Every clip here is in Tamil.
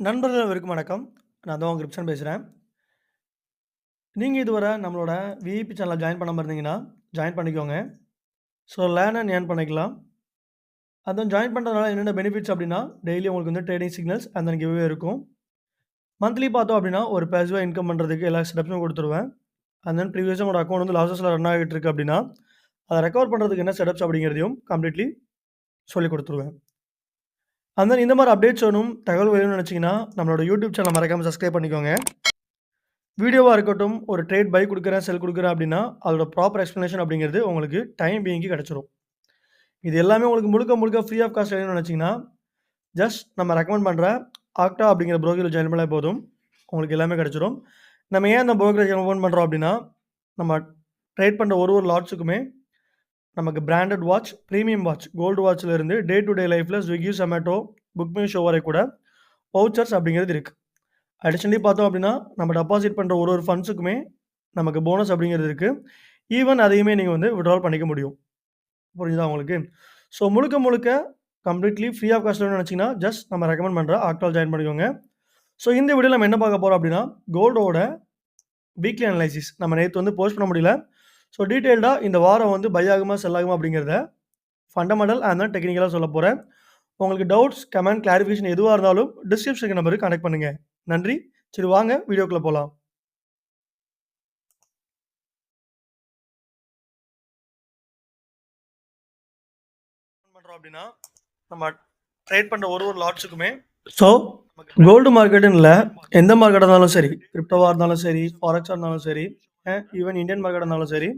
நண்பர்கள் அனைவருக்கும் வணக்கம். நான் தான் உங்க கிருப்ஷன் பேசுறேன். நீங்க இதுவரை நம்மளோட விஐபி சேனல்ல ஜாயின் பண்ணாம இருந்தீங்கன்னா, ஜாயின் பண்ணிக்கோங்க. ஸோ லேர்ன் அண்ட் ஏர்ன் பண்ணிக்கலாம். அதான் ஜாயின் பண்றதுனால என்னென்ன பெனிஃபிட்ஸ் அப்டின்னா, டெய்லி உங்களுக்கு வந்து trading signals and then giveaway இருக்கும். மந்த்லி பார்த்தோம் அப்டின்னா, ஒரு பாசிவா இன்கம் பண்றதுக்கு எல்லா ஸ்டெப்ஸும் குடுத்துருவேன். அண்ட் தென் ப்ரீவியஸா உங்களோட அக்கவுண்ட் வந்து லாஸஸ்ல ரன் ஆகிட்டு இருக்கு அப்டின்னா, அத ரெக்கவர் பண்றதுக்கு என்ன ஸ்டெப்ஸ் அப்டிங்கிறதையும் கம்ப்ளீட்லி சொல்லிக் குடுத்துருவேன். அண்ட் தென் இந்த மாரி அப்டேட்ஸ் வேணும், தகவல் வேணும்னு நெனச்சீங்கன்னா, நம்மளோட யூடியூப் சேனல மறக்காம சப்ஸ்கிரைப் பண்ணிக்கோங்க. வீடியோவா இருக்கட்டும், ஒரு ட்ரேட் பை குடுக்குறேன், செல் குடுக்குறேன் அப்டின்னா, அதோட ப்ராப்பர் எக்ஸ்ப்ளனேஷன் அப்டிங்கிறது உங்களுக்கு டைம் பீயிங்க்கு கெடைச்சிரும். இது எல்லாமே உங்களுக்கு முழுக்க முழுக்க ஃப்ரீ ஆஃப் காஸ்ட் வேணும்னு நெனச்சீங்கன்னா, ஜஸ்ட் நம்ம ரெக்கமெண்ட் பண்ற ஆக்டா அப்படிங்கிற புரோக்கர்ல ஜாயின் பண்ணா போதும். உங்களுக்கு எல்லாமே கெடைச்சிரும். நம்ம ஏன் அந்த புரோக்கரேஜ் ரெக்கமெண்ட் பண்றோம் அப்டின்னா, நம்ம ட்ரேட் பண்ற ஒரு லாட்ஸுக்குமே நமக்கு branded watch, premium watch, gold வாட்ச்ல இருந்து டே டு டே லைஃப்ல Swiggy, Zomato, book my show வரை கூட வவுச்சர்ஸ் அப்படிங்கிறது இருக்கு. அடிஷனலி பார்த்தோம் அப்டின்னா, நம்ம டெபாசிட் பண்ற ஒரு ஃபண்ட்ஸுக்குமே நமக்கு போனஸ் அப்படிங்கிறது இருக்கு. ஈவன் அதையுமே நீங்க வந்து வித்ட்ராவல் பண்ணிக்க முடியும். புரியுதா உங்களுக்கு? ஸோ முழுக்க முழுக்க கம்ப்ளீட்லி ஃப்ரீ ஆஃப் காஸ்ட் வேணும்னு நெனச்சீங்கன்னா, ஜஸ்ட் நம்ம ரெக்கமெண்ட் பண்ற ஆக்டால ஜாயின் பண்ணிக்கோங்க. ஸோ இந்த வீடியோல நம்ம என்ன பார்க்க போறோம் அப்டின்னா, கோல்டோட வீக்லி அனலைசிஸ் நம்ம நேத்து வந்து போஸ்ட் பண்ண முடியல. ஸோ டீட்டெயில்டா இந்த வாரம் வந்து பை ஆகுமா, செல் ஆகுமா அப்படிங்கிறத ஃபண்டமெண்டல் அண்ட் தென் டெக்னிக்கலா சொல்லப் போறேன். உங்களுக்கு டவுட்ஸ், கமெண்ட், கிளாரிஃபிகேஷன் எதுவா இருந்தாலும் டிஸ்கிரிப்ஷன் நம்பருக்கு கனெக்ட் பண்ணுங்க. நன்றி. சரி வாங்க வீடியோக்குள்ள போலாம். பண்றோம் அப்டின்னா, நம்ம ட்ரேட் பண்ற ஒரு லாட்ஸுக்குமே ஸோ கோல்டு மார்க்கெட்டுன்னு இல்ல, எந்த மார்க்கெட்டா இருந்தாலும் சரி, கிரிப்டோவா இருந்தாலும் சரி, ஃபாரெக்ஸா இருந்தாலும் சரி, ஈவன் இந்தியன் மார்க்கெட்டா இருந்தாலும் சரி,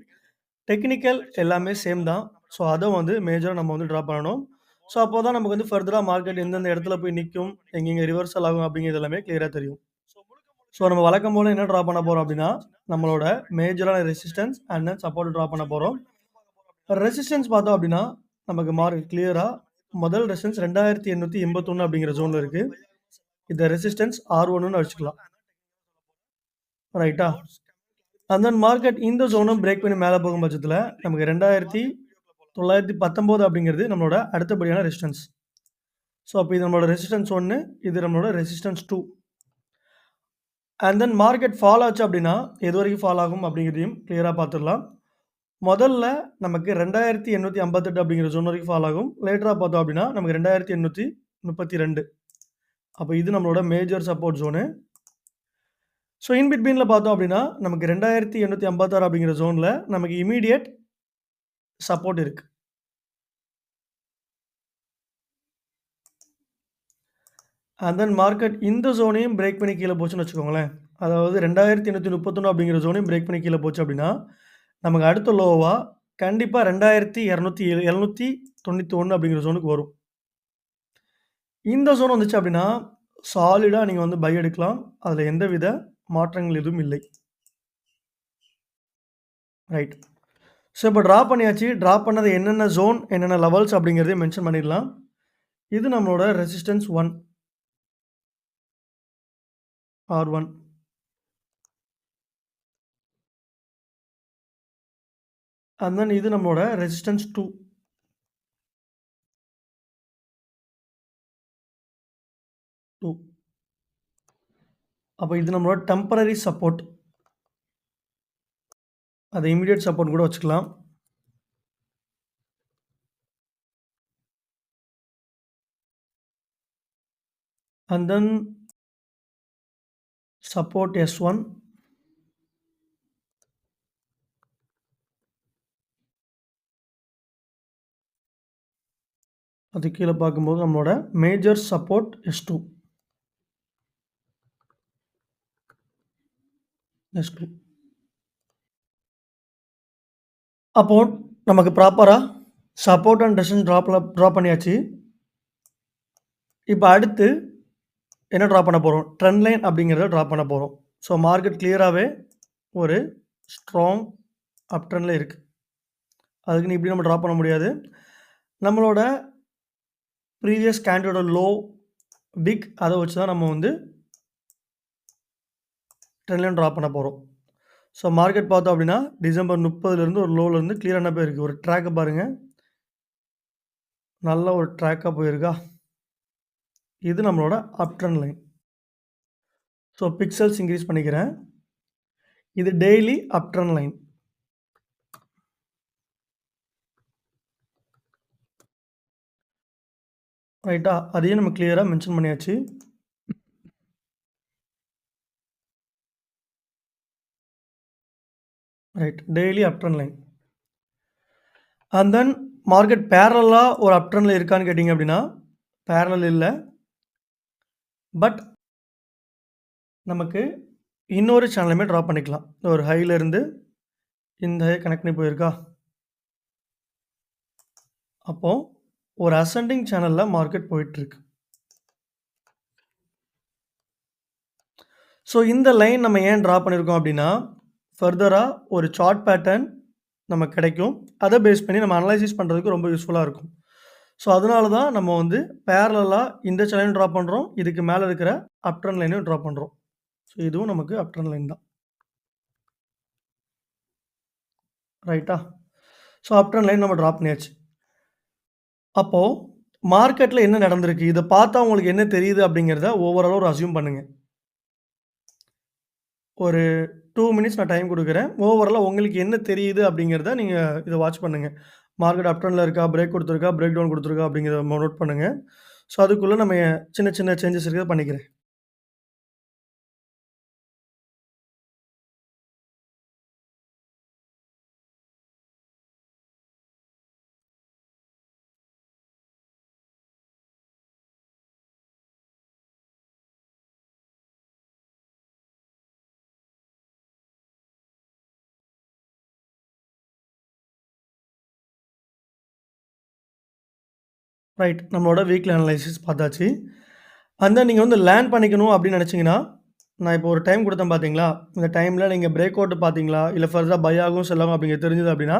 டெக்னிக்கல் எல்லாமே சேம் தான். ஸோ அத வந்து மேஜரா நம்ம வந்து டிரா பண்ணணும். ஸோ அப்போ தான் நமக்கு வந்து ஃபர்தரா மார்க்கெட் எந்தெந்த இடத்துல போய் நிக்கும், எங்கெங்க ரிவர்சல் ஆகும் அப்படிங்கிறது எல்லாமே கிளியரா தெரியும். ஸோ நம்ம வழக்கம் போல என்ன டிரா பண்ண போறோம் அப்டின்னா, நம்மளோட மேஜரான resistance and then support draw பண்ண போறோம். ரெசிஸ்டன்ஸ் பார்த்தோம் அப்டின்னா, நமக்கு மார்க்கெட் கிளியரா முதல் ரெசிஸ்டன்ஸ் 2881 அப்படிங்கிற ஜோன்ல இருக்கு. இந்த ரெசிஸ்டன்ஸ் R1ன்னு வச்சுக்கலாம். ரைட்டா? அண்ட் தென் மார்க்கெட் இந்த ஜோனும் பிரேக் பண்ணி மேல போகும் பட்சத்துல, நமக்கு 2919 அப்படிங்கிறது நம்மளோட அடுத்தபடியான ரெசிஸ்டன்ஸ். ஸோ அப்ப இது நம்மளோட ரெசிஸ்டன்ஸ் 1, இது நம்மளோட resistance 2. And then market fall ஆச்சு அப்டின்னா, எது வரைக்கும் ஃபால் ஆகும் அப்படிங்கிறதையும் கிளியரா பார்த்துடலாம். முதல்ல நமக்கு 2858 அப்படிங்கிற ஜோன் வரைக்கும் ஃபால் ஆகும். லேட்டரா பார்த்தோம் அப்டின்னா, நமக்கு 2832. அப்ப இது நம்மளோட major support zone. So in பிட்வீன்ல பார்த்தோம் அப்டின்னா, நமக்கு 2856 அப்படிங்கிற ஜோன்ல நமக்கு இமிடியேட் சப்போர்ட் இருக்கு. அண்ட் தென் மார்க்கெட் இந்த ஜோனையும் பிரேக் பண்ணி கீழ போச்சுன்னு வச்சுக்கோங்களேன். அதாவது 2831 அப்படிங்கிற ஜோனையும் பிரேக் பண்ணி கீழ போச்சு அப்டின்னா, நமக்கு அடுத்த லோவா கண்டிப்பா 791 அப்படிங்கிற ஜோனுக்கு வரும். இந்த ஜோன் வந்துச்சு அப்டின்னா, சாலிடா நீங்க வந்து பை எடுக்கலாம். அதுல எந்தவித மாற்றங்கள் எதுவும் இல்லை. ரைட். ஸோ இப்ப டிரா பண்ணியாச்சு. டிரா பண்ணது என்னென்ன ஜோன், என்னென்ன லெவல்ஸ் அப்படிங்கிறதையும் மென்ஷன் பண்ணிடலாம். இது நம்மளோட ரெசிஸ்டன்ஸ் 1. R1. அண்ட் தென் இது நம்மளோட ரெசிஸ்டன்ஸ் 2. 2. அப்ப இது நம்மளோட டெம்பரரி சப்போர்ட். அத இமிடியேட் சப்போர்ட் கூட வச்சுக்கலாம். And then support S1. அது கீழ பார்க்கும்போது நம்மளோட மேஜர் சப்போர்ட் S2. S2. அப்போ நமக்கு ப்ராப்பரா சப்போர்ட் அண்ட் ரெசிஸ்டன்ஸ் டிரா பண்ணியாச்சு. இப்ப அடுத்து என்ன டிரா பண்ண போறோம்? ட்ரெண்ட் லைன் அப்படிங்கிறத டிரா பண்ண போறோம். ஸோ மார்க்கெட் கிளியராவே ஒரு ஸ்ட்ராங் அப் ட்ரெண்ட்ல இருக்கு. அதுக்குன்னு இப்படி நம்ம டிரா பண்ண முடியாது. நம்மளோட ப்ரீவியஸ் கேண்டலோட லோ, விக் அத வச்சு தான் நம்ம வந்து ட்ரெண்ட் லைன் டிரா பண்ண போறோம். ஸோ மார்க்கெட் பார்த்தோம் அப்படின்னா, டிசம்பர் 30லேருந்து ஒரு லோலேருந்து கிளியரா என்ன போயிருக்கு? ஒரு ட்ராக்க பாருங்க. நல்ல ஒரு ட்ராக்கா போயிருக்கா? இது நம்மளோட அப் trend line. So pixels increase பண்ணிக்கிறேன். இது டெய்லி அப் ட்ரெண்ட் லைன். ரைட்டா? அதையும் நம்ம கிளியரா மென்ஷன் பண்ணியாச்சு. Right. Daily up trend line. And then market பேரலலா ஒரு அப் ட்ரெண்ட்ல இருக்கான்னு கேட்டீங்க அப்படின்னா, பேரலல் இல்ல. பட் நமக்கு இன்னொரு சேனலுமே ட்ரா பண்ணிக்கலாம். ஒரு ஹைல இருந்து இந்த ஹை கனெக்ட் பண்ணி போயிருக்கா? அப்போ ஒரு அசெண்டிங் சேனல்ல மார்க்கெட் போயிட்டுருக்கு. ஸோ இந்த லைன் நம்ம ஏன் ட்ரா பண்ணியிருக்கோம் அப்படின்னா, ஃபர்தரா ஒரு சார்ட் பேட்டர்ன் நமக்கு கிடைக்கும். அத பேஸ் பண்ணி நம்ம அனலைசிஸ் பண்றதுக்கு ரொம்ப யூஸ்ஃபுல்லா இருக்கும். ஸோ அதனால தான் நம்ம வந்து பேரலலா இந்த சேனலையும் ட்ரா பண்றோம். இதுக்கு மேல இருக்கிற அப் ட்ரெண்ட் லைனையும் ட்ரா பண்றோம். ஸோ இதுவும் நமக்கு அப் ட்ரெண்ட் லைன் தான். ரைட்டா? ஸோ அப் ட்ரெண்ட் லைன் நம்ம ட்ரா பண்ணியாச்சு. அப்போ மார்க்கெட்ல என்ன நடந்திருக்கு? இத பார்த்தா உங்களுக்கு என்ன தெரியுது அப்படிங்கிறத ஓவராலா ஒரு அஸ்யூம் பண்ணுங்க. ஒரு 2 மினிட்ஸ் நான் டைம் குடுக்குறேன். ஓவராலா உங்களுக்கு என்ன தெரியுது அப்படிங்கிறத நீங்க இத வாட்ச் பண்ணுங்க. மார்க்கெட் அப் ட்ரெண்ட்ல இருக்கா? பிரேக் குடுத்துருக்கா? பிரேக் டவுன் குடுத்துருக்கா? அப்படிங்கிறத நோட் பண்ணுங்க. ஸோ அதுக்குள்ள நம்ம சின்ன சின்ன சேஞ்சஸ் இருக்கிறத பண்ணிக்கிறேன். ரைட். நம்மளோட வீக்லி அனலைசிஸ் பார்த்தாச்சு. அண்ட் தென் நீங்க வந்து லேர்ன் பண்ணிக்கணும் அப்படின்னு நினைச்சீங்கன்னா, நான் இப்போ ஒரு டைம் குடுத்தேன் பார்த்தீங்களா? இந்த டைம்ல நீங்க பிரேக் அவுட் பார்த்தீங்களா? இல்ல ஃபர்தரா பை ஆகும், செல் ஆகும் அப்படிங்கிறது தெரிஞ்சது அப்படின்னா,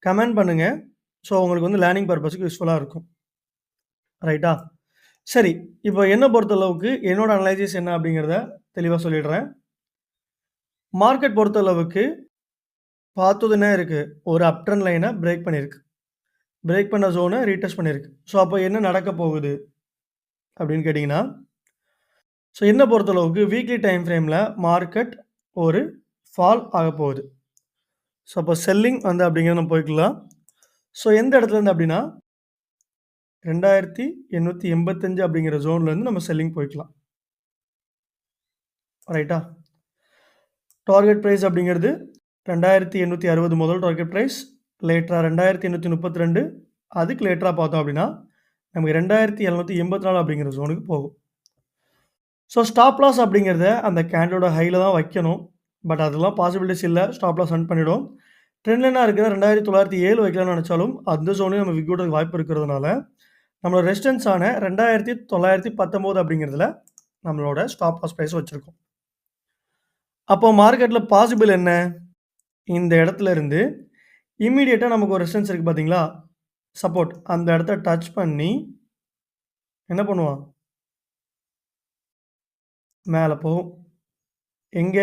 கமெண்ட் பண்ணுங்க. ஸோ உங்களுக்கு வந்து லேர்னிங் பர்ப்பஸ்க்கு யூஸ்ஃபுல்லா இருக்கும். ரைட்டா? சரி. இப்போ என்ன பொறுத்தளவுக்கு என்னோட அனலைசிஸ் என்ன அப்படிங்கிறத தெளிவா சொல்லிடுறேன். மார்க்கெட் பொறுத்தளவுக்கு பார்த்தது என்ன இருக்கு? ஒரு அப் ட்ரெண்ட் லைன பிரேக் பண்ணியிருக்கு. பிரேக் பண்ண ஜோன ரீடெஸ்ட் பண்ணியிருக்கு. ஸோ அப்போ என்ன நடக்க போகுது? அப்படின்னு கேட்டீங்கன்னா, ஸோ என்ன பொறுத்தளவுக்கு வீக்லி டைம் ஃப்ரேம்ல மார்க்கெட் ஒரு ஃபால் ஆகப்போகுது. ஸோ அப்போ செல்லிங் வந்து அப்படிங்கிறத நம்ம போய்க்கலாம். ஸோ எந்த இடத்துலேருந்து அப்படின்னா, 2885 அப்படிங்கிற ஜோன்லேருந்து நம்ம செல்லிங் போய்க்கலாம். ரைட்டா? டார்கெட் பிரைஸ் அப்படிங்கிறது 2860 முதல் டார்கெட் பிரைஸ். லேட்டரா 2832 அதுக்கு லேட்டரா பார்த்தோம் அப்படின்னா, நமக்கு 2784 அப்படிங்கிற ஜோனுக்கு போகும். ஸோ ஸ்டாப் லாஸ் அப்படிங்கிறத அந்த கேண்டலோட ஹைல தான் வைக்கணும். பட் அதெல்லாம் பாசிபிலிட்டிஸ் இல்ல. ஸ்டாப் லாஸ் ரன் பண்ணிடும். ட்ரெண்ட் லைனா இருக்கிற 2907 வைக்கலாம்னு நெனச்சாலும், அந்த ஜோனையும் நம்ம விட்றதுக்கு வாய்ப்பு இருக்கிறதுனால, நம்மளோட ரெசிஸ்டன்ஸ் ஆன 2919 அப்படிங்கிறதுல நம்மளோட ஸ்டாப் லாஸ் பிரைஸ் வச்சிருக்கோம். அப்போ மார்க்கெட்ல பாசிபிள் என்ன? இந்த இடத்துல இருந்து இம்மீடியட்டா நமக்கு ஒரு ரெசிஸ்டன்ஸ் இருக்கு பார்த்தீங்களா? சப்போர்ட். அந்த இடத்த டச் பண்ணி என்ன பண்ணுவான்? மேல போகும். எங்க?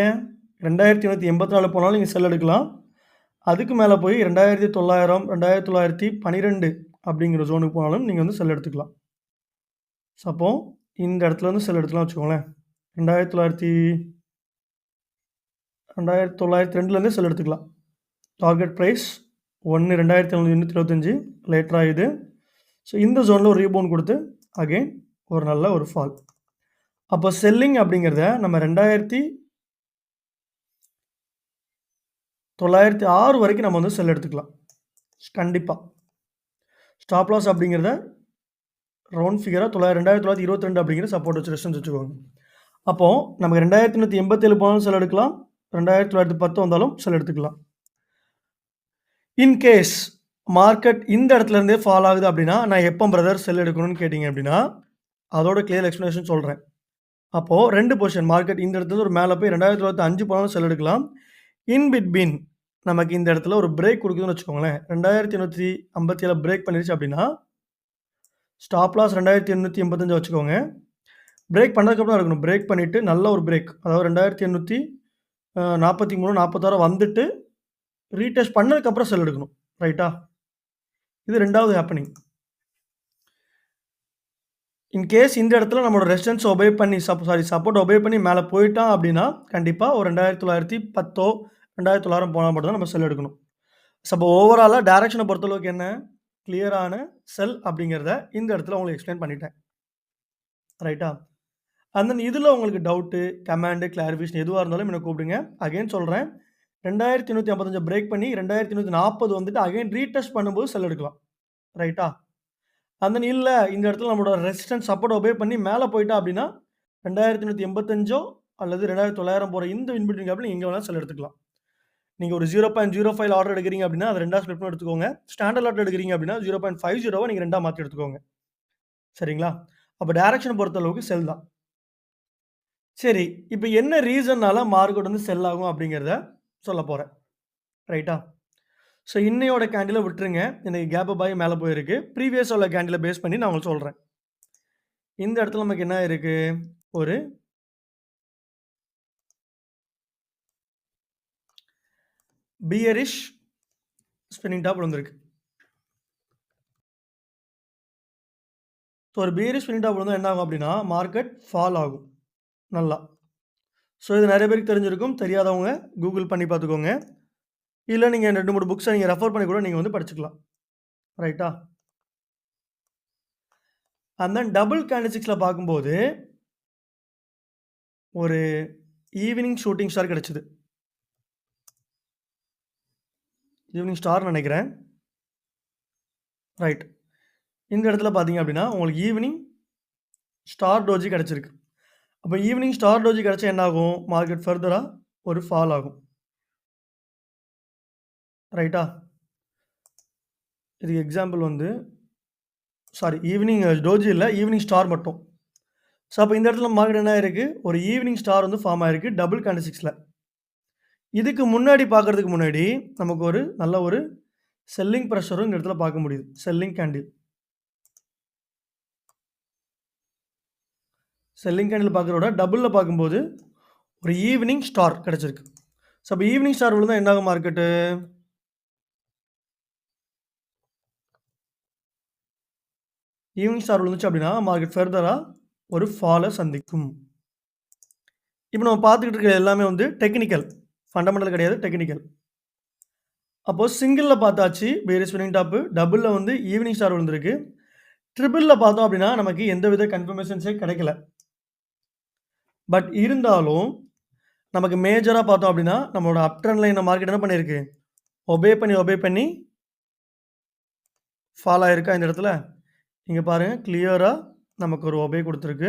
2884 போனாலும் நீங்க செல் எடுக்கலாம். அதுக்கு மேல போய் 2900, 2912 அப்படிங்கிற ஜோனுக்கு போனாலும் நீங்க வந்து செல் எடுத்துக்கலாம். ஸோ அப்போ இந்த இடத்துல இருந்து செல் எடுத்துக்கலாம்னு வச்சுக்கோங்களேன். 2902லேருந்து செல் எடுத்துக்கலாம். டார்கெட் பிரைஸ் 2725 லேட்டரா இது. ஸோ இந்த ஜோன்ல ஒரு ரீபவுண்ட் குடுத்து அகைன் ஒரு நல்ல ஒரு ஃபால். அப்போ செல்லிங் அப்படிங்கிறத நம்ம 2906 வரைக்கும் நம்ம வந்து செல் எடுத்துக்கலாம். கண்டிப்பா. ஸ்டாப் லாஸ் அப்படிங்கிறத ரவுண்ட் ஃபிகரா 2922 அப்படிங்கிற சப்போர்ட் வச்சு ரெசிஸ்டன்ஸ் வச்சுக்கோங்க. அப்போ நமக்கு 2887 போனாலும் செல் எடுக்கலாம். 2910 வந்தாலும் செல் எடுத்துக்கலாம். இன் கேஸ் மார்க்கெட் இந்த இடத்துல இருந்தே ஃபால் ஆகுது அப்படின்னா, நான் எப்போ பிரதர் செல் எடுக்கணும்னு கேட்டீங்க அப்படின்னா, அதோட கிளியர் எக்ஸ்ப்ளனேஷன் சொல்றேன். அப்போ 2 பொசிஷன் மார்க்கெட் இந்த இடத்துல ஒரு மேல போய் 2905 போனாலும் செல் எடுக்கலாம். இன் பிட்வீன் நமக்கு இந்த இடத்துல ஒரு பிரேக் குடுக்குதுன்னு வச்சுக்கோங்களேன். 2857 பிரேக் பண்ணிருச்சு அப்படின்னா, ஸ்டாப் லாஸ் 2885 வச்சுக்கோங்க. பிரேக் பண்ணதுக்கப்புறம் தான் எடுக்கணும். பிரேக் பண்ணிட்டு நல்ல ஒரு பிரேக். அதாவது 2843, 46 வந்துட்டு ரீடெஸ்ட் பண்ணதுக்கப்புறம் செல் எடுக்கணும். ரைட்டா? இது 2வது ஹேப்பனிங். இன்கேஸ் இந்த இடத்துல நம்மளோட ரெசிஸ்டன்ஸ் ஒபே பண்ணி சப்போர்ட் ஒபே பண்ணி மேல போயிட்டான் அப்டின்னா, கண்டிப்பா ஒரு 2910 2900 போனா மட்டும் தான் நம்ம செல் எடுக்கணும். அப்போ ஓவராலா டைரக்ஷன பொறுத்தளவுக்கு என்ன? கிளியரான செல் அப்டிங்கிறத இந்த இடத்துல உங்களுக்கு எக்ஸ்ப்ளைன் பண்ணிட்டேன். ரைட்டா? அண்ட் தென் இதுல உங்களுக்கு டவுட்டு, கமாண்ட், கிளாரிஃபிகேஷன் எதுவா இருந்தாலும் என்ன கூப்பிடுங்க. அகைன் சொல்றேன். 2155 பிரேக் பண்ணி 2140 வந்துட்டு அகைன் ரீடெஸ்ட் பண்ணும்போது செல் எடுக்கலாம். ரைட்டா? அண்ட் தென் இல்ல இந்த இடத்துல நம்மளோட ரெசிஸ்டன்ஸ் சப்போர்ட் ஒபே பண்ணி மேல போயிட்டா அப்டின்னா, 2185 அல்லது 2900 போற இந்த இன் பிட்வீன் கேப்ல எங்க வேணாலும் செல் எடுத்துக்கலாம். நீங்க ஒரு 0.05 ஆர்டர் எடுக்கிறீங்க அப்டின்னா, அத 2ஆ ஸ்ப்ளிட் பண்ணி எடுத்துக்கோங்க. ஸ்டாண்டர்ட் லாட்ல எடுக்கிறீங்க அப்டின்னா 0.50 நீங்க 2ஆ மாத்தி எடுத்துக்கோங்க. சரிங்களா? அப்ப டைரக்ஷன பொறுத்த அளவுக்கு செல் தான். சரி, இப்ப என்ன ரீசன்னால மார்க்கெட் வந்து செல் ஆகும் அப்டிங்கிறத சொல்லப் போறேன். ரைட்டா? ஸோ இன்னையோட கேண்டில விட்டுருங்க. இன்னைக்கு கேப் அப் ஆகி மேல போயிருக்கு. ப்ரீவியஸா உள்ள கேண்டில பேஸ் பண்ணி நான் உங்களுக்கு சொல்றேன். இந்த இடத்துல நமக்கு என்ன இருக்கு? ஒரு பியரிஷ் ஸ்பின்னிங் டாப் விழுந்திருக்கு. ஸோ ஒரு பியரிஷ் ஸ்பின்னிங் டாப் விழுந்தா என்ன ஆகும் அப்டின்னா, மார்க்கெட் ஃபால் ஆகும். நல்லா. ஸோ இது நெறைய பேருக்கு தெரிஞ்சிருக்கும். தெரியாதவங்க கூகுள் பண்ணி பார்த்துக்கோங்க. இல்ல நீங்க 2, 3 புக்ஸ நீங்க ரெஃபர் பண்ணி கூட நீங்க வந்து படிச்சுக்கலாம். ரைட்டா? அண்ட் தென் டபுள் கேண்டில்ஸ்டிக்ஸ்ல பார்க்கும்போது, ஒரு ஈவினிங் ஷூட்டிங் ஸ்டார் கிடைச்சது. ஈவினிங் ஸ்டார்ன்னு நெனைக்கிறேன். ரைட். இந்த இடத்துல பார்த்தீங்க அப்டின்னா, உங்களுக்கு ஈவினிங் ஸ்டார் டோஜி கிடைச்சிருக்கு. அப்ப ஈவினிங் ஸ்டார் டோஜி கிடைச்சா என்ன ஆகும்? மார்க்கெட் ஃபர்தரா ஒரு ஃபால் ஆகும். ரைட்டா? இதுக்கு எக்ஸாம்பிள் வந்து ஈவினிங் டோஜி இல்ல. ஈவினிங் ஸ்டார் மட்டும். ஸோ அப்ப இந்த இடத்துல மார்க்கெட் என்ன ஆயிருக்கு? ஒரு ஈவினிங் ஸ்டார் வந்து ஃபார்ம் ஆயிருக்கு டபுள் கேண்டில்ஸ்டிக்ஸ்ல. இதுக்கு முன்னாடி பார்க்கறதுக்கு முன்னாடி, நமக்கு ஒரு நல்ல ஒரு செல்லிங் பிரஷரும் இந்த இடத்துல பார்க்க முடியுது. Selling candle. செல்லிங் கேண்டில் பார்க்கறத விட டபுள்ல பார்க்கும்போது, ஒரு ஈவினிங் ஸ்டார் கிடைச்சிருக்கு. ஸோ அப்ப ஈவினிங் ஸ்டார் விழுந்தா என்ன ஆகும் மார்க்கெட்டு? ஈவினிங் ஸ்டார் விழுந்துச்சு அப்டின்னா, மார்க்கெட் ஃபர்தரா ஒரு ஃபால சந்திக்கும். இப்ப நம்ம பார்த்துக்கிட்டு இருக்கிறது எல்லாமே வந்து டெக்னிக்கல். ஃபண்டமெண்டல் கிடையாது. டெக்னிக்கல். அப்போ சிங்கிள்ல பார்த்தாச்சு. Bearish spinning top. டபுள்ல வந்து ஈவினிங் ஸ்டார் விழுந்திருக்கு. ட்ரிபிள்ல பார்த்தோம் அப்டின்னா, நமக்கு எந்தவித கன்ஃபர்மேஷன்ஸே கிடைக்கல. பட் இருந்தாலும், நமக்கு மேஜரா பார்த்தோம் அப்டின்னா, நம்மளோட அப் ட்ரெண்ட் லைன மார்க்கெட் என்ன பண்ணியிருக்கு? ஒபே பண்ணி ஃபால் ஆயிருக்கா இந்த இடத்துல? இங்க பாருங்க கிளியரா நமக்கு ஒரு ஒபே குடுத்திருக்கு.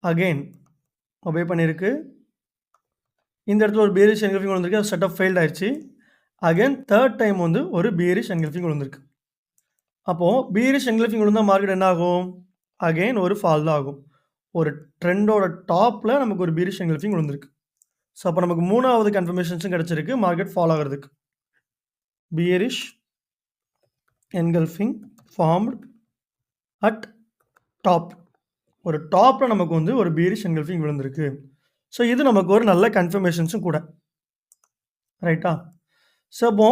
அகைன் ஒபே பண்ணியிருக்கு. இந்த இடத்துல ஒரு பியரிஷ் என்கல்ஃபிங் விழுந்திருக்கு. அது செட்டப் ஃபெயில்ட் ஆயிருச்சு. அகைன் 3 டைம் வந்து ஒரு பியரிஷ் என்கல்ஃபிங் விழுந்திருக்கு. அப்போ பியரிஷ் என்கல்ஃபிங் விழுந்தா மார்க்கெட் என்ன ஆகும்? அகைன் ஒரு ஃபால் தான் ஆகும். ஒரு ட்ரெண்டோட டாப்ல நமக்கு ஒரு பியரிஷ் என்கல்ஃபிங் விழுந்திருக்கு. ஸோ அப்ப நமக்கு 3வது கன்ஃபர்மேஷன்ஸும் கிடைச்சிருக்கு மார்க்கெட் ஃபால் ஆகுறதுக்கு. Bearish engulfing formed at top. ஒரு டாப்ல நமக்கு வந்து ஒரு பியரிஷ் என்கல்ஃபிங் விழுந்திருக்கு. ஸோ இது நமக்கு ஒரு நல்ல கன்ஃபர்மேஷன்ஸும் கூட. ரைட்டா? ஸோ அப்போ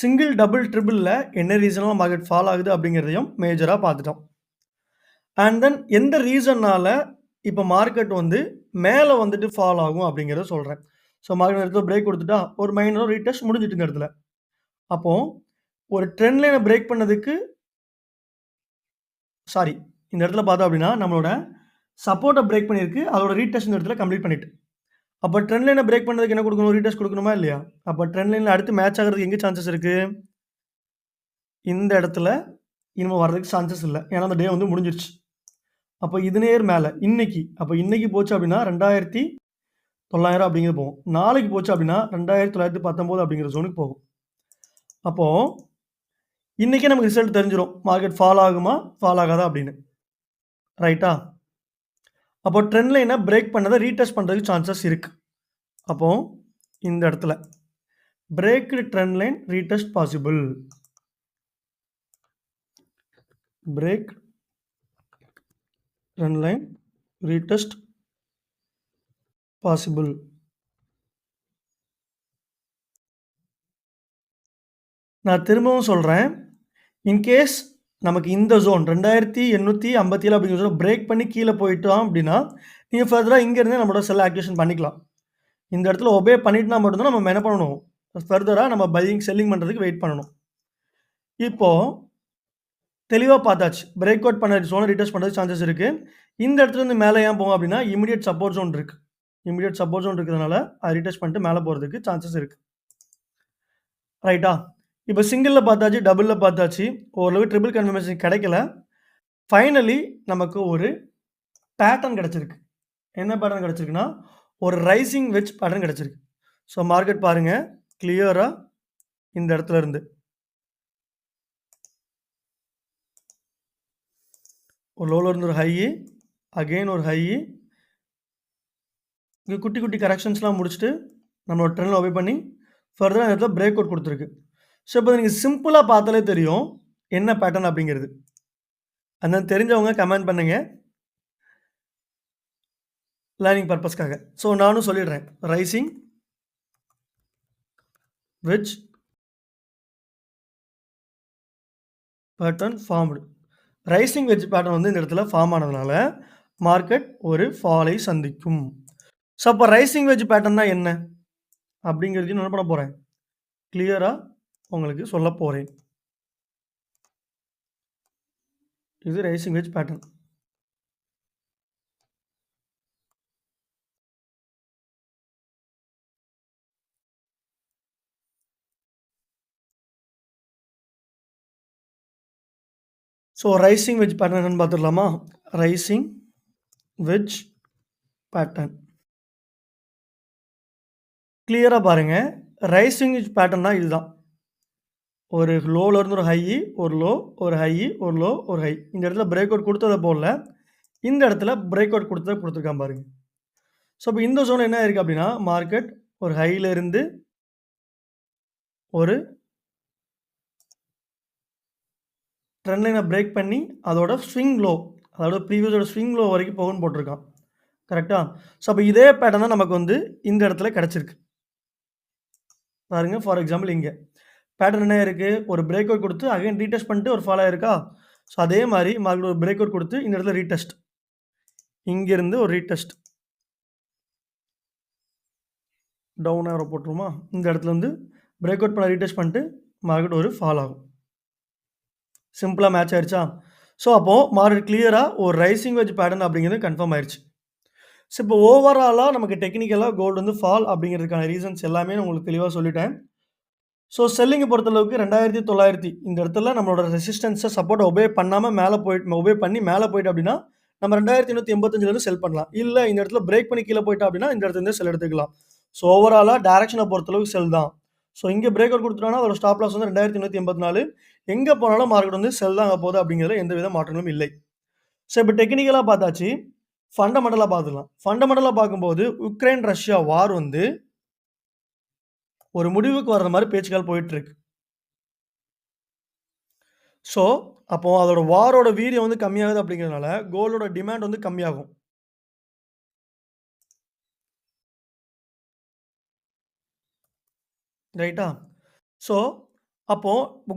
சிங்கிள், டபுள், ட்ரிபிள்ல என்ன ரீசனால மார்க்கெட் ஃபால் ஆகுது அப்படிங்கிறதையும் மேஜரா பார்த்துட்டோம். அண்ட் தென் எந்த ரீசன்னால இப்ப மார்க்கெட் வந்து மேல வந்துட்டு ஃபால் ஆகும் அப்படிங்கிறத சொல்றேன். ஸோ மார்க்கெட் இந்த இடத்துல பிரேக் குடுத்துட்டா, ஒரு மைனர் ரீடெஸ்ட் முடிஞ்சுட்டு இந்த இடத்துல. அப்போ ஒரு ட்ரெண்ட் லைன பிரேக் பண்ணதுக்கு இந்த இடத்துல பார்த்தோம் அப்படின்னா, நம்மளோட சப்போர்ட்ட பிரேக் பண்ணியிருக்கு. அதோட ரீடெஸ்ட் இந்த இடத்துல கம்ப்ளீட் பண்ணிட்டு. அப்ப ட்ரெண்ட் லைன பிரேக் பண்ணதுக்கு என்ன குடுக்கணும்? ரீடெஸ்ட் குடுக்கணுமா இல்லையா? அப்ப ட்ரெண்ட் லைன்ல அடுத்து மேட்ச் ஆகுறதுக்கு எங்க சான்சஸ் இருக்கு? இந்த இடத்துல இனிமே வர்றதுக்கு சான்சஸ் இல்ல. ஏன்னா அந்த டே வந்து முடிஞ்சிருச்சு. அப்ப இது நேர் மேல இன்னைக்கு. அப்ப இன்னைக்கு போச்சு அப்படின்னா 2900 அப்படிங்கிறது போகும். நாளைக்கு போச்சு அப்படின்னா 2919 அப்படிங்கிற ஜோனுக்கு போகும். அப்போ இன்னைக்கே நமக்கு ரிசல்ட் தெரிஞ்சிரும். மார்க்கெட் ஃபால் ஆகுமா? ஃபால் ஆகாதா அப்படின்னு. ரைட்டா? அப்போ ட்ரெண்ட் லைன பிரேக் பண்ணத ரீடெஸ்ட் பண்றதுக்கு சான்சஸ் இருக்கு. அப்போ இந்த இடத்துல பிரேக்டு trend line retest possible. Break trend line retest possible. நான் திரும்பவும் சொல்றேன். இன்கேஸ் நமக்கு இந்த ஜோன் 2857 அப்படிங்கிற ஜோன் பிரேக் பண்ணி கீழ போயிட்டோம் அப்படின்னா, நீங்க ஃபர்தரா இங்க இருந்தே நம்மளோட செல் ஆக்டிவேஷன் பண்ணிக்கலாம். இந்த இடத்துல ஒபே பண்ணிட்டோம்னா மட்டும் தான் நம்ம என்ன பண்ணணும், ஃபர்தரா நம்ம பையிங், செல்லிங் பண்றதுக்கு வெயிட் பண்ணணும். இப்போ தெளிவா பார்த்தாச்சு. பிரேக் அவுட் பண்ண ஜோன ரீடெஸ்ட் பண்றதுக்கு சான்சஸ் இருக்கு. இந்த இடத்துல இருந்து மேல ஏன் போகும் அப்படின்னா, இமிடியேட் சப்போர்ட் ஜோன் இருக்கு. இமிடியேட் சப்போர்ட் ஜோன் இருக்கிறதுனால, அத ரீடெஸ்ட் பண்ணிட்டு மேல போறதுக்கு சான்சஸ் இருக்கு. ரைட்டா? இப்ப சிங்கிள்ல பார்த்தாச்சு, டபுள்ல பார்த்தாச்சு. ஓரளவு ட்ரிபிள் கன்ஃபர்மேஷன் கிடைக்கல. ஃபைனலி நமக்கு ஒரு பேட்டர்ன் கிடைச்சிருக்கு. என்ன பேட்டர்ன் கிடைச்சிருக்குன்னா, ஒரு ரைசிங் வெட்ஜ் பேட்டர்ன் கிடைச்சிருக்கு. ஸோ மார்க்கெட் பாருங்க, கிளியரா இந்த இடத்துல இருந்து ஒரு லோல இருந்து ஒரு ஹையி, அகைன் ஒரு ஹையி. இங்க குட்டி குட்டி கரெக்ஷன்ஸ்லாம் முடிச்சுட்டு, நம்மளோட ட்ரெண்ட்ல ஒபே பண்ணி, ஃபர்தரா இந்த இடத்துல பிரேக் அவுட் குடுத்துருக்கு. ஸோ இப்போ நீங்க சிம்பிளா பார்த்தாலே தெரியும், என்ன பேட்டர்ன் அப்படிங்கிறது. அதனால தெரிஞ்சவங்க கமெண்ட் பண்ணுங்க. லேர்னிங் பர்ப்பஸ்க்காக. ஸோ நானும் சொல்லிடுறேன். Rising wedge pattern formed. Rising wedge pattern வந்து இந்த இடத்துல ஃபார்ம் ஆனதுனால, மார்க்கெட் ஒரு ஃபாலை சந்திக்கும். ஸோ அப்ப ரைசிங் வெட்ஜ் பேட்டர்ன்னா என்ன? அப்படிங்கிறதையும் நான் என்ன பண்ண போறேன், கிளியரா உங்களுக்கு சொல்லப் போறேன். இது rising wedge pattern. So rising wedge pattern என்னன்னு பார்த்துடலாமா? Rising wedge pattern. கிளியரா பாருங்க. ரைசிங் வெட்ஜ் பேட்டர்ன்னா இதுதான். ஒரு லோல இருந்து ஒரு ஹையி, ஒரு லோ, ஒரு ஹையி, ஒரு லோ, ஒரு ஹை. இந்த இடத்துல பிரேக் அவுட் குடுத்தத போல, இந்த இடத்துல பிரேக் அவுட் குடுத்தத குடுத்துருக்கான் பாருங்க. ஸோ இப்ப இந்த ஜோன் என்ன ஆயிருக்கு அப்படின்னா, மார்க்கெட் ஒரு ஹைல இருந்து ஒரு ட்ரெண்ட் லைன பிரேக் பண்ணி, அதோட ஸ்விங் லோ, அதாவது ப்ரீவியஸோட ஸ்விங் லோ வரைக்கும் போகும்ன்னு போட்டிருக்கான். கரெக்ட்டா? ஸோ அப்ப இதே பேட்டர்ன் தான் நமக்கு வந்து இந்த இடத்துல கிடைச்சிருக்கு. பாருங்க, ஃபார் எக்ஸாம்பிள் இங்க. பேட்டர்ன் என்ன ஆயிருக்கு? ஒரு பிரேக் அவுட் குடுத்து அகைன் ரீடெஸ்ட் பண்ணிட்டு ஒரு ஃபால் ஆயிருக்கா? ஸோ அதே மாரி மார்க்கெட் ஒரு பிரேக் அவுட் குடுத்து இந்த இடத்துல ரீடெஸ்ட். இங்கிருந்து ஒரு ரீடெஸ்ட். டவுன் ஆரோ போட்டுருவோமா? இந்த இடத்துல வந்து பிரேக் அவுட் பண்ண ரீடெஸ்ட் பண்ணிட்டு மார்க்கெட் ஒரு ஃபால் ஆகும். சிம்பிளா மேட்ச் ஆயிருச்சா? ஸோ அப்போ மார்க்கெட் கிளியரா ஒரு ரைசிங் வெட்ஜ் பேட்டர்ன் அப்படிங்கிறது கன்ஃபார்ம் ஆயிருச்சு. ஸோ இப்போ ஓவராலா நமக்கு டெக்னிக்கலா கோல்டு வந்து ஃபால் அப்படிங்கிறதுக்கான ரீசன்ஸ் எல்லாமே நான் உங்களுக்கு தெளிவா சொல்லிட்டேன். ஸோ செல்லிங்க பொறுத்தளவுக்கு 2900 இந்த இடத்துல நம்மளோட ரெசிஸ்டன்ஸ சப்போர்ட்ட ஒபே பண்ணாம மேல ஒபே பண்ணி மேல போயிட்டு அப்படின்னா, நம்ம 2885லேருந்து செல் பண்ணலாம். இல்ல இந்த இடத்துல பிரேக் பண்ணி கீழ போயிட்டோம் அப்படின்னா, இந்த இடத்துல இருந்தே செல் எடுத்துக்கலாம். ஸோ ஓவராலா டைரக்ஷன பொறுத்தளவுக்கு செல் தான். ஸோ இங்க பிரேக் அவுட் குடுத்துட்டோம்னா, அதோட ஸ்டாப் லாஸ் வந்து 2884. எங்க போனாலும் மார்க்கெட் வந்து செல் தான் ஆக போகுது அப்படிங்கிறதுல எந்தவித மாற்றங்களும் இல்லை. ஸோ இப்ப டெக்னிக்கலா பார்த்தாச்சு. ஃபண்டமெண்டலா பார்த்துக்கலாம். ஃபண்டமெண்டலா பார்க்கும்போது உக்ரைன், ரஷ்யா வார் வந்து ஒரு முடிவுக்கு வர்ற மாரி பேச்சுக்கள் போயிட்டு இருக்கு. ஸோ, அப்போ அதோட வாரோட வீரியம் வந்து கம்மியாகுது அப்படிங்கிறதுனால, கோல்டோட டிமாண்ட் வந்து கம்மியாகும். ரைட்டா? ஸோ, அப்போ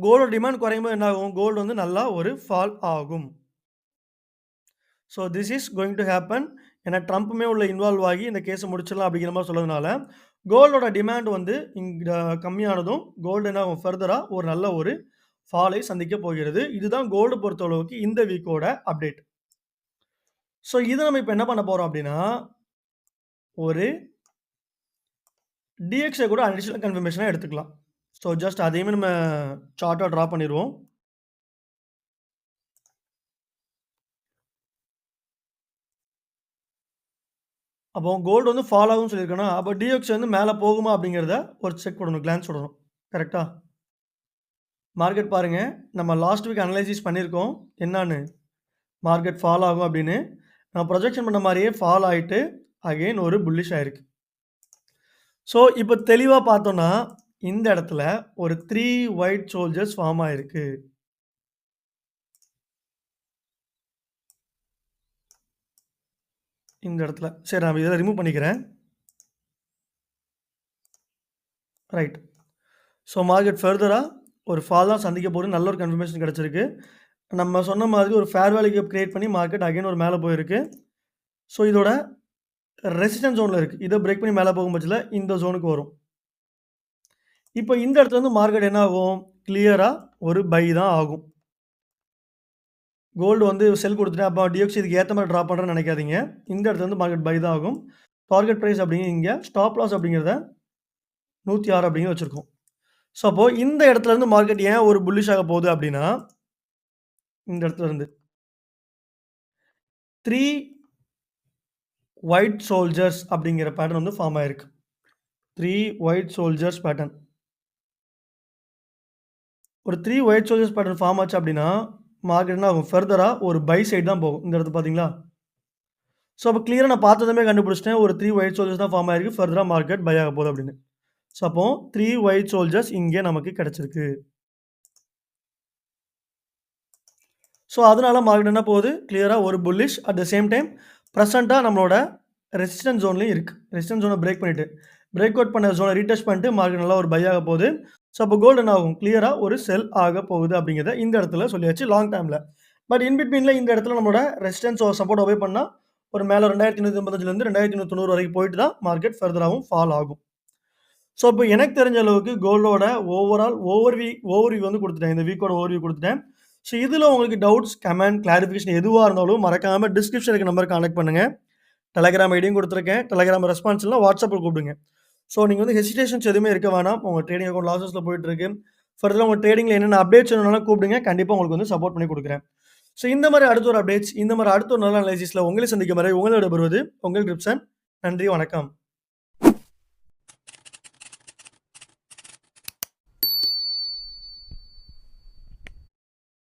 கோல்டோட டிமாண்ட் குறையும்போது என்ன ஆகும்? கோல்டு வந்து நல்லா ஒரு ஃபால் ஆகும். So, this is going to happen. ஏன்னா ட்ரம்ப்புமே உள்ள இன்வால்வ் ஆகி இந்த கேஸ முடிச்சிடலாம் அப்படிங்கிற மாரி சொன்னதுனால, கோல்டோட டிமாண்ட் வந்து இங்க கம்மியானதும், கோல்டு என்ன ஆகும்? ஃபர்தரா ஒரு நல்ல ஒரு ஃபாலை சந்திக்க போகிறது. இதுதான் கோல்டு பொறுத்தளவுக்கு இந்த வீக்கோட அப்டேட். ஸோ, இத நம்ம இப்ப என்ன பண்ண போறோம் அப்படின்னா, ஒரு DXA கூட அடிஷனல் கன்ஃபர்மேஷனா எடுத்துக்கலாம். ஸோ, ஜஸ்ட் அதையுமே நம்ம சார்ட்டா ட்ரா பண்ணிருவோம். அப்போ கோல்டு வந்து ஃபால் ஆகும்னு சொல்லியிருக்கேனா, அப்போ DXA வந்து மேல போகுமா அப்படிங்கிறத ஒரு செக் விடணும், கிளான்ஸ் விடணும். கரெக்ட்டா? மார்க்கெட் பாருங்க, நம்ம லாஸ்ட் வீக் அனலைசிஸ் பண்ணியிருக்கோம். என்னான்னு? மார்க்கெட் ஃபால் ஆகும் அப்படின்னு. நம்ம ப்ரொஜெக்ஷன் பண்ண மாரியே ஃபால் ஆயிட்டு, அகைன் ஒரு புல்லிஷ் ஆயிருக்கு. ஸோ, இப்ப தெளிவா பார்த்தோம்னா, இந்த இடத்துல ஒரு 3 ஒயிட் சோல்ஜர்ஸ் ஃபார்ம் ஆயிருக்கு. இந்த இடத்துல. சரி, நான் இத ரிமூவ் பண்ணிக்கிறேன். ரைட். ஸோ, மார்க்கெட் ஃபர்தரா ஒரு ஃபால் தான் சந்திக்க போகுது. நல்ல ஒரு கன்ஃபர்மேஷன் கிடைச்சிருக்கு. நம்ம சொன்ன மாதிரி ஒரு ஃபேர் வேல்யூ கேப் கிரியேட் பண்ணி மார்க்கெட் அகைன் ஒரு மேல போயிருக்கு. ஸோ இதோட ரெசிஸ்டன்ஸ் ஜோன்ல இருக்கு. இத பிரேக் பண்ணி மேல போகும் பட்சத்தில இந்த ஜோனுக்கு வரும். இப்ப இந்த இடத்துல இருந்து மார்க்கெட் என்ன ஆகும்? கிளியரா ஒரு பை தான் ஆகும். கோல்டு வந்து செல் குடுத்துட்டேன். அப்ப டிஎக்ஸ்சி இதுக்கு ஏத்த மாரி டிராப் பண்றேன்னு நெனைக்காதீங்க. இந்த இடத்துல இருந்து மார்க்கெட் பை தான் ஆகும். டார்கெட் பிரைஸ் அப்படிங்கிறது இங்க, ஸ்டாப் லாஸ் அப்படிங்கிறத 106 அப்படிங்கிறது வச்சிருக்கோம். ஸோ அப்போ இந்த இடத்துல இருந்து மார்க்கெட் ஏன் ஒரு புல்லிஷ் ஆக போகுது அப்படின்னா, இந்த இடத்துல இருந்து 3 ஒயிட் சோல்ஜர்ஸ் அப்படிங்கிற பேட்டர்ன் வந்து ஃபார்ம் ஆயிருக்கு. 3 ஒயிட் சோல்ஜர்ஸ் பேட்டர்ன். ஒரு 3 ஒயிட் சோல்ஜர்ஸ் பேட்டர்ன் ஃபார்ம் ஆச்சு அப்படின்னா, மார்க்கெட் என்ன ஆகும்? ஃபர்தரா ஒரு பை சைடு தான் போகும். இந்த இடத்துல பார்த்தீங்களா? ஸோ அப்போ கிளியரா நான் பார்த்ததுமே கண்டுபிடிச்சிட்டேன். ஒரு 3 ஒயிட் சோல்ஜர்ஸ் தான் ஃபார்ம் ஆயிருக்கு. ஃபர்தரா மார்க்கெட் பை ஆக போகுது அப்படின்னு. ஸோ அப்போ 3 ஒயிட் சோல்ஜர்ஸ் இங்கே நமக்கு கிடைச்சிருக்கு. ஸோ அதனால மார்க்கெட் என்ன போகுது? கிளியரா ஒரு bullish at the same time பிரசன்ட்டா நம்மளோட ரெசிஸ்டன்ஸ் ஜோன்லயும் இருக்கு. ரெசிஸ்டன்ஸ் ஜோன பிரேக் பண்ணிட்டு, பிரேக் அவுட் பண்ண ஜோன ரீடெஸ்ட் பண்ணிட்டு மார்க்கெட் நல்லா ஒரு பை ஆக போகுது. ஸோ அப்போ கோல்டு என்ன ஆகும்? கிளியரா ஒரு செல் ஆக போகுது அப்படிங்கிறத இந்த இடத்துல சொல்லியாச்சு லாங் டேர்ம்ல. பட் இன் பிட்வீன்ல இந்த இடத்துல நம்மளோட ரெசிஸ்டன்ஸ் சப்போர்ட் ஒபே பண்ணா, ஒரு மேல 2885லேருந்து 2890 வரைக்கும் போயிட்டு தான் மார்க்கெட் ஃபர்தராவும் ஃபால் ஆகும். ஸோ இப்போ எனக்கு தெரிஞ்ச அளவுக்கு கோல்டோட ஓவரால் ஓவர்வியூ வந்து குடுத்துட்டேன். இந்த வீக்கோட ஓவர்வியூ குடுத்துட்டேன். ஸோ இதுல உங்களுக்கு டவுட்ஸ், கமெண்ட், கிளாரிஃபிகேஷன் எதுவா இருந்தாலும் மறக்காம டிஸ்கிரிப்ஷன்ல இருக்க நம்பருக்கு கான்டாக்ட் பண்ணுங்க. டெலகிராம் ஐடியும் குடுத்துருக்கேன். டெலகிராம் ரெஸ்பான்ஸ் இல்லனா வாட்ஸ்அப்ல கூப்பிடுங்க. ஸோ நீங்க வந்து ஹெசிடேஷன்ஸ் எதுவுமே இருக்க வேணாம். உங்க ட்ரேடிங் அக்கவுண்ட் லாஸஸ்ல போயிட்டு இருக்கு. ஃபர்தரா உங்க ட்ரேடிங்ல என்னென்ன அப்டேட்ஸ் வேணும்னாலும் கூப்பிடுங்க. கண்டிப்பா உங்களுக்கு வந்து சப்போர்ட் பண்ணி குடுக்குறேன். ஸோ இந்த மாரி அடுத்த ஒரு அப்டேட்ஸ், இந்த மாரி அடுத்த ஒரு நல்ல அனலைசிஸ்ல உங்களை சந்திக்கும் வரை உங்களோட விடைபெறுவது உங்கள் கிரிப்சன். நன்றி, வணக்கம்.